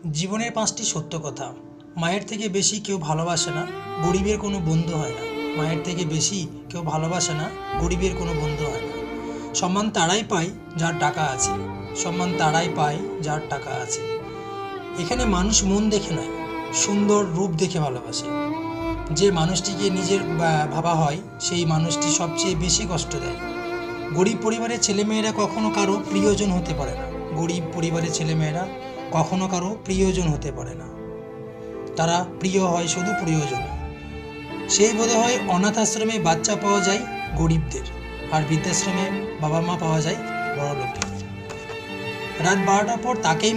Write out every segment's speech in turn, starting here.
জীবনের ৫টি সত্য কথা। মায়ের থেকে বেশি কেউ ভালোবাসে না, গরিবের কোনো বন্ধু হয় না। মায়ের থেকে বেশি কেউ ভালোবাসে না, গরিবের কোনো বন্ধু হয় না। সম্মান তারাই পায় যার টাকা আছে। সম্মান তারাই পায় যার টাকা আছে। এখানে মানুষ মন দেখে নয়, সুন্দর রূপ দেখে ভালোবাসে। যে মানুষটিকে নিজের ভাবা হয় সেই মানুষটি সবচেয়ে বেশি কষ্ট দেয়। গরিব পরিবারের ছেলেমেয়েরা কখনো কারো প্রিয়জন হতে পারে না। গরিব পরিবারের ছেলেমেয়েরা কখনো কারো প্রিয়জন হতে পারে না। তারা প্রিয় হয় শুধু প্রিয়জনে। সেই বোধ হয় অনাথ আশ্রমে বাচ্চা পাওয়া যায় গরিবদের, আর বৃদ্ধাশ্রমে বাবা মা পাওয়া যায় বড় লোকের। রাত 12টার পর তাকেই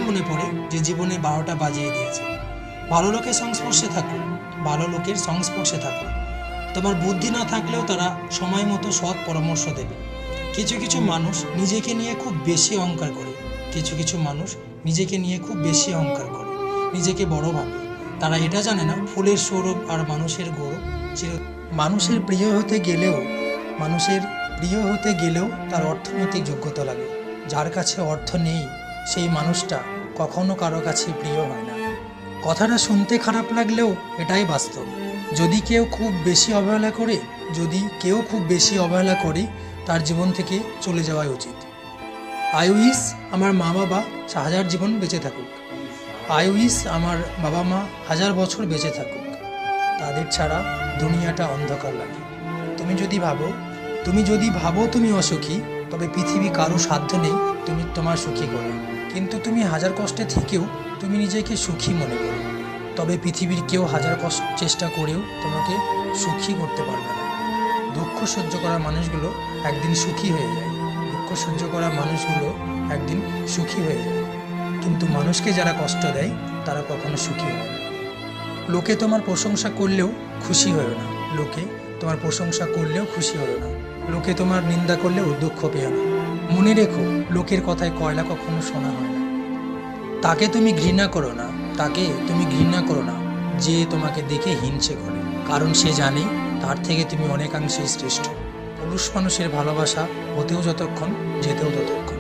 মনে পড়ে যে জীবনে 12টা বাজিয়ে দিয়েছে। ভালো লোকের সংস্পর্শে থাকুন। তোমার বুদ্ধি না থাকলেও তারা সময় মতো সৎ পরামর্শ দেবে। কিছু মানুষ নিজেকে নিয়ে খুব বেশি অহংকার করে। নিজেকে বড় ভাবে। তারা এটা জানে না ফুলের সৌরভ আর মানুষের গৌরব মানুষের প্রিয় হতে গেলেও তার অর্থনৈতিক যোগ্যতা লাগে। যার কাছে অর্থ নেই সেই মানুষটা কখনো কারো কাছে প্রিয় হয় না। কথাটা শুনতে খারাপ লাগলেও এটাই বাস্তব। যদি কেউ খুব বেশি অবহেলা করে তার জীবন থেকে চলে যাওয়াই উচিত। আই উইশ আমার মা বাবা 1000 জীবন বেঁচে থাকুক। আই উইশ আমার বাবা মা 1000 বছর বেঁচে থাকুক। তাদের ছাড়া দুনিয়াটা অন্ধকার লাগে। তুমি যদি ভাবো তুমি অসুখী, তবে পৃথিবী কারো সাধ্য নেই তুমি তোমার সুখী করো। কিন্তু তুমি 1000 কষ্টে থেকেও তুমি নিজেকে সুখী মনে করো, তবে পৃথিবীর কেউ 1000 চেষ্টা করেও তোমাকে সুখী করতে পারবে না। দুঃখ সহ্য করা মানুষগুলো একদিন সুখী হয়ে যায়। কিন্তু মানুষকে যারা কষ্ট দেয় তারা কখনো সুখী হয় না। লোকে তোমার প্রশংসা করলেও খুশি হয় না। লোকে তোমার নিন্দা করলেও দুঃখ পেও না। মনে রেখো, লোকের কথায় কয়লা কখনো শোনা হয় না। তাকে তুমি ঘৃণা করো না যে তোমাকে দেখে হিংসে করে, কারণ সে জানে তার থেকে তুমি অনেকাংশেই শ্রেষ্ঠ। পুরুষ মানুষের ভালোবাসা হতেও যতক্ষণ, যেতেও ততক্ষণ।